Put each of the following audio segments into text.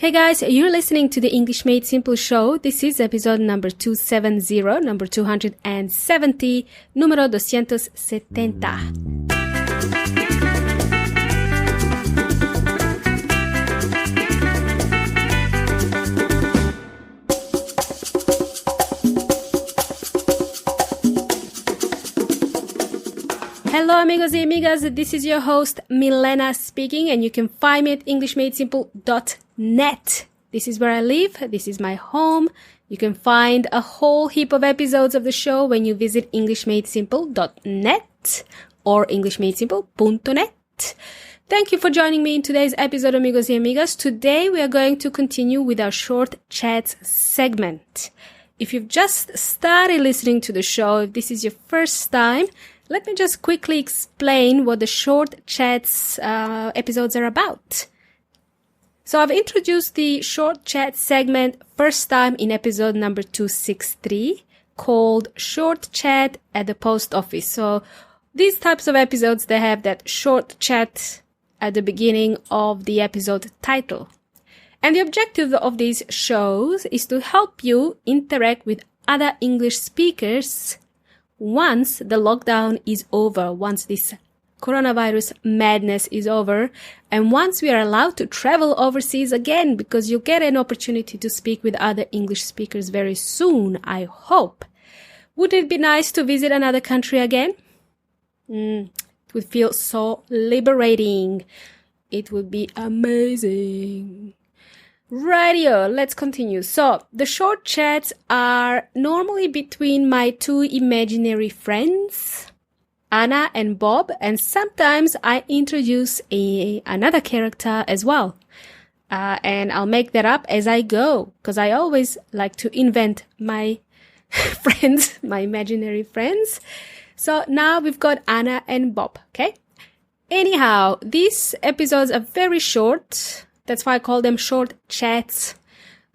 Hey guys, you're listening to the English Made Simple show. This is episode number 270, number 270, número 270. Hello amigos y amigas, this is your host Milena speaking and you can find me at englishmadesimple.net. This is where I live, this is my home. You can find a whole heap of episodes of the show when you visit englishmadesimple.net or englishmadesimple.net. Thank you for joining me in today's episode, amigos y amigas. Today we are going to continue with our short chats segment. If you've just started listening to the show, if this is your first time, let me just quickly explain what the short chats episodes are about. So I've introduced the short chat segment first time in episode number 263 called Short Chat at the Post Office. So these types of episodes, they have that short chat at the beginning of the episode title. And the objective of these shows is to help you interact with other English speakers once the lockdown is over, once this coronavirus madness is over, and once we are allowed to travel overseas again, because you'll get an opportunity to speak with other English speakers very soon, I hope. Would it be nice to visit another country again? It would feel so liberating. It would be amazing. Radio, let's continue. So, the short chats are normally between my two imaginary friends, Anna and Bob, and sometimes I introduce another character as well. And I'll make that up as I go, because I always like to invent my friends, my imaginary friends. So now we've got Anna and Bob, okay? Anyhow, these episodes are very short. That's why I call them short chats,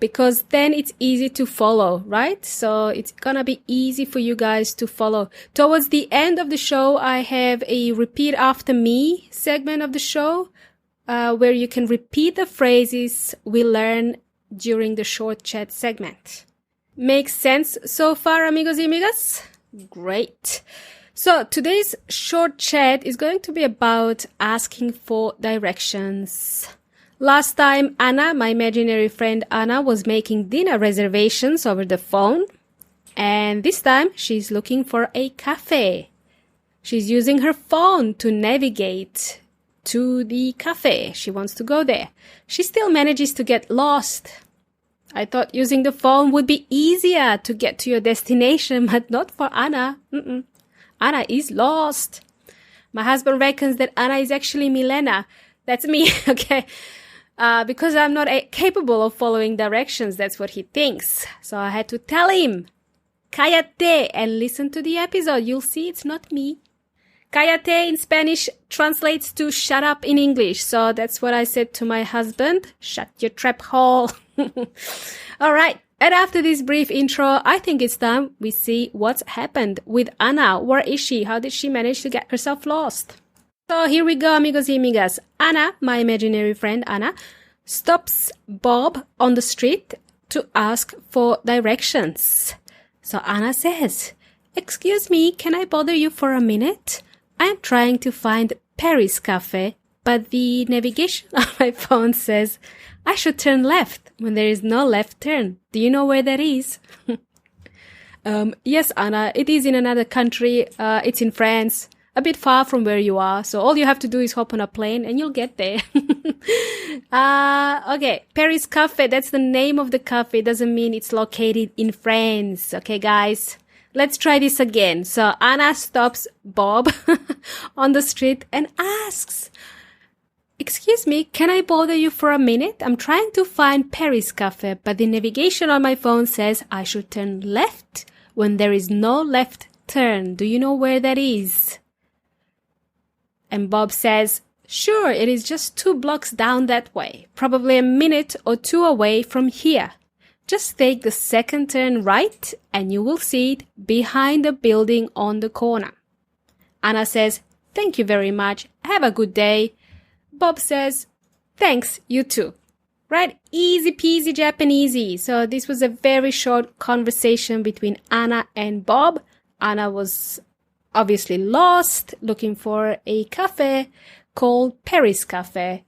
because then it's easy to follow, right? So it's gonna be easy for you guys to follow. Towards the end of the show, I have a repeat after me segment of the show, where you can repeat the phrases we learn during the short chat segment. Makes sense so far, amigos y amigas? Great. So today's short chat is going to be about asking for directions. Last time, Anna, my imaginary friend Anna, was making dinner reservations over the phone. And this time, she's looking for a cafe. She's using her phone to navigate to the cafe. She wants to go there. She still manages to get lost. I thought using the phone would be easier to get to your destination, but not for Anna. Anna is lost. My husband reckons that Anna is actually Milena. That's me, okay? Because I'm not capable of following directions, that's what he thinks. So I had to tell him, cállate, and listen to the episode. You'll see it's not me. Cállate in Spanish translates to shut up in English. So that's what I said to my husband. Shut your trap hole. All right. And after this brief intro, I think it's time we see what's happened with Anna. Where is she? How did she manage to get herself lost? So here we go, amigos y amigas. Anna, my imaginary friend Anna, stops Bob on the street to ask for directions. So Anna says, "Excuse me, can I bother you for a minute? I'm trying to find Paris Café, but the navigation on my phone says I should turn left when there is no left turn. Do you know where that is?" Yes, Anna, it is in another country. It's in France. A bit far from where you are, so all you have to do is hop on a plane and you'll get there. Okay, Paris Café, that's the name of the cafe. Doesn't mean it's located in France. Okay, guys, let's try this again. So Anna stops Bob on the street and asks, "Excuse me, can I bother you for a minute? I'm trying to find Paris Café, but the navigation on my phone says I should turn left when there is no left turn. Do you know where that is?" And Bob says, "Sure, it is just 2 blocks down that way, probably a minute or 2 away from here. Just take the second turn right and you will see it behind the building on the corner." Anna says, "Thank you very much. Have a good day." Bob says, "Thanks, you too." Right? Easy peasy Japanesey. So this was a very short conversation between Anna and Bob. Anna was obviously lost, looking for a cafe called Paris Café.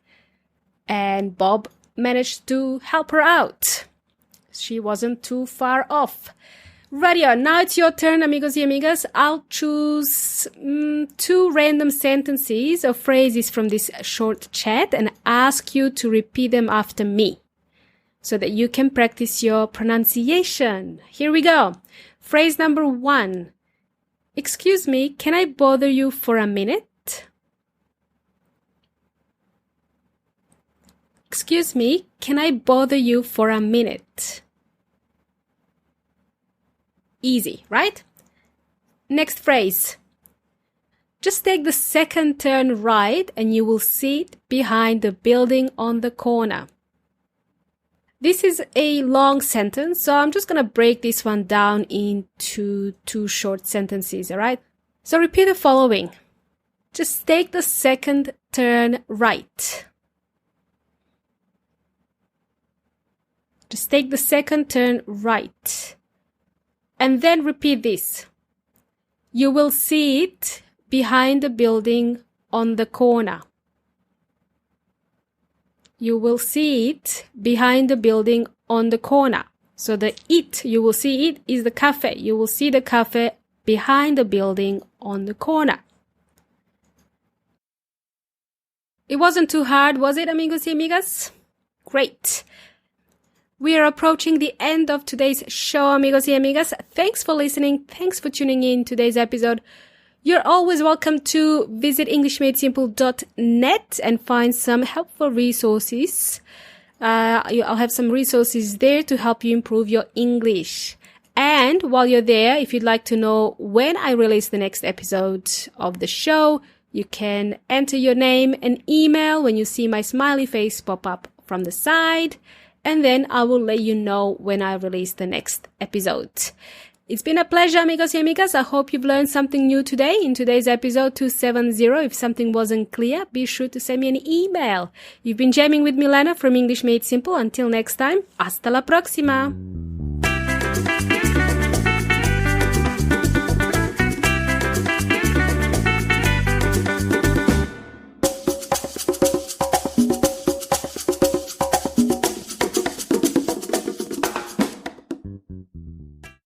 And Bob managed to help her out. She wasn't too far off. Radio, now it's your turn, amigos y amigas. I'll choose 2 random sentences or phrases from this short chat and ask you to repeat them after me so that you can practice your pronunciation. Here we go. Phrase number 1. Excuse me, can I bother you for a minute? Excuse me, can I bother you for a minute? Easy, right? Next phrase. Just take the second turn right and you will see it behind the building on the corner. This is a long sentence, so I'm just going to break this one down into 2 short sentences, all right? So repeat the following. Just take the second turn right. Just take the second turn right. And then repeat this. You will see it behind the building on the corner. You will see it behind the building on the corner. So the it, you will see it, is the cafe. You will see the cafe behind the building on the corner. It wasn't too hard, was it, amigos y amigas? Great. We are approaching the end of today's show, amigos y amigas. Thanks for listening. Thanks for tuning in today's episode. You're always welcome to visit EnglishMadeSimple.net and find some helpful resources. I'll have some resources there to help you improve your English. And while you're there, if you'd like to know when I release the next episode of the show, you can enter your name and email when you see my smiley face pop up from the side. And then I will let you know when I release the next episode. It's been a pleasure, amigos y amigas. I hope you've learned something new today in today's episode 270. If something wasn't clear, be sure to send me an email. You've been jamming with Milena from English Made Simple. Until next time, hasta la próxima!